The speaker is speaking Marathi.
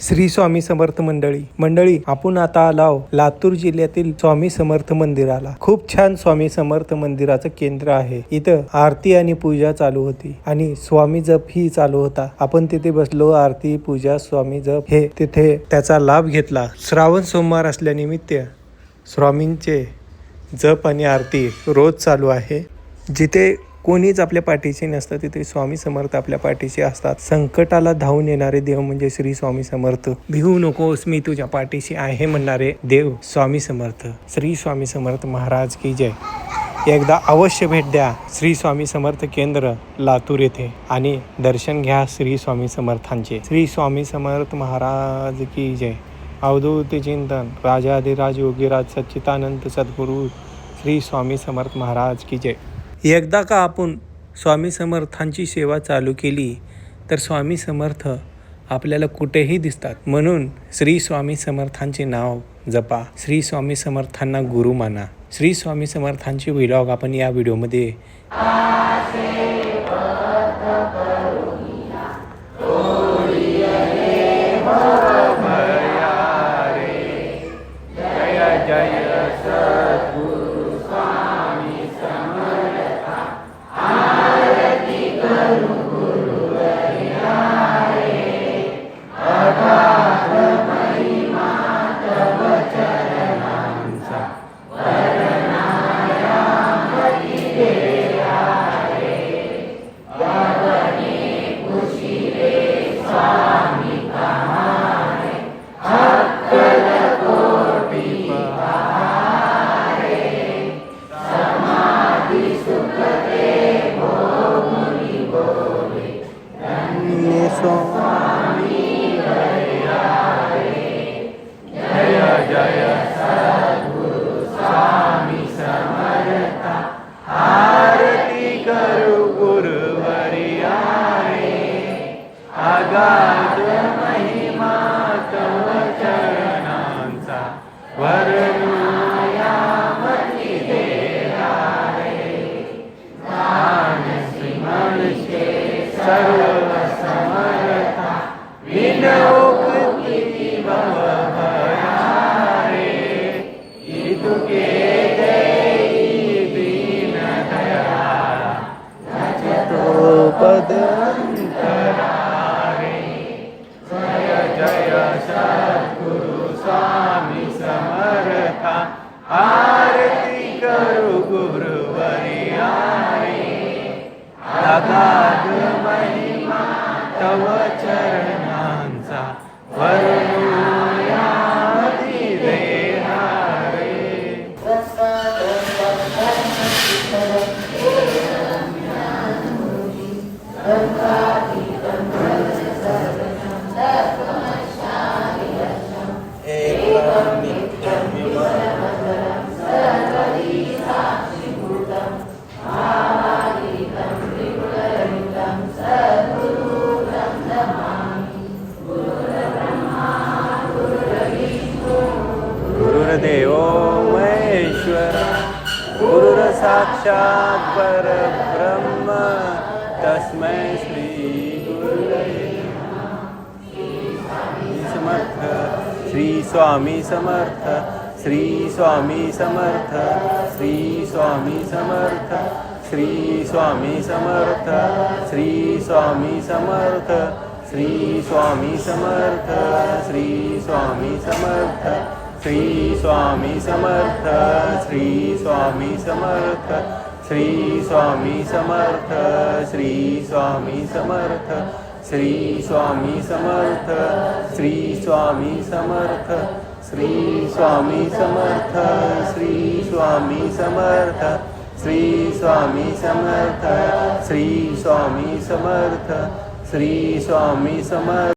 श्री स्वामी समर्थ मंडळी आपण आता आलो लातूर जिल्ह्यातील स्वामी समर्थ मंदिराला। खूप छान स्वामी समर्थ मंदिराचं केंद्र आहे। इथं आरती आणि पूजा चालू होती आणि स्वामी जप ही चालू होता। आपण तिथे बसलो, आरती पूजा स्वामी जप हे तिथे त्याचा लाभ घेतला। श्रावण सोमवार असल्यानिमित्त स्वामींचे जप आणि आरती रोज चालू आहे। जिथे कोणीच आपल्या पाठीशी नसतं तिथे स्वामी समर्थ आपल्या पाठीशी असतात। संकटाला धावून येणारे देव म्हणजे श्री स्वामी समर्थ। भिवू नकोस मी तुझ्या पाठीशी आहे म्हणणारे देव स्वामी समर्थ। श्री स्वामी समर्थ महाराज की जय। एकदा अवश्य भेट द्या श्री स्वामी समर्थ केंद्र लातूर येथे आणि दर्शन घ्या श्री स्वामी समर्थांचे। श्री स्वामी समर्थ महाराज की जय। अवधूत चिंतन राजाधिराज योगीराज सच्चिदानंद सद्गुरु श्री स्वामी समर्थ महाराज की जय। एकदा का आपण स्वामी समर्थांची सेवा चालू केली तर स्वामी समर्थ आपल्याला कुठेही दिसतात। म्हणून श्री स्वामी समर्थांचे नाव जपा, श्री स्वामी समर्थांना गुरु माना। श्री स्वामी समर्थांचे व्लॉग आपण या व्हिडिओमध्ये अगाध महिमा तव चरणांचा वर्णयामती देहा रे। मानसी मनसे सर्व समर्था विनोक्ती भवभया रे। इतुके देई दीन दयाळा नचतो पद सद्गुरु स्वामी समर्था आरती करू गुरुवर्या रे। अगाध महिमा तव चरणांचा वर्णयामती देहा रे। गुरुर्देवो महेश्वर गुरुर्साक्षात् परब्रह्म तस्मै श्री गुरुवे समर्थ। श्री स्वामी समर्थ, श्री स्वामी समर्थ, श्री स्वामी समर्थ, श्री स्वामी समर्थ, श्री स्वामी समर्थ, श्री स्वामी समर्थ, श्री स्वामी समर्थ, श्री स्वामी समर्थ, श्री स्वामी समर्थ, श्री स्वामी समर्थ, श्री स्वामी समर्थ, श्री स्वामी समर्थ, श्री स्वामी समर्थ, श्री स्वामी समर्थ, श्री स्वामी समर्थ, श्री स्वामी समर्थ, श्री स्वामी समर्थ, श्री स्वामी समर्थ।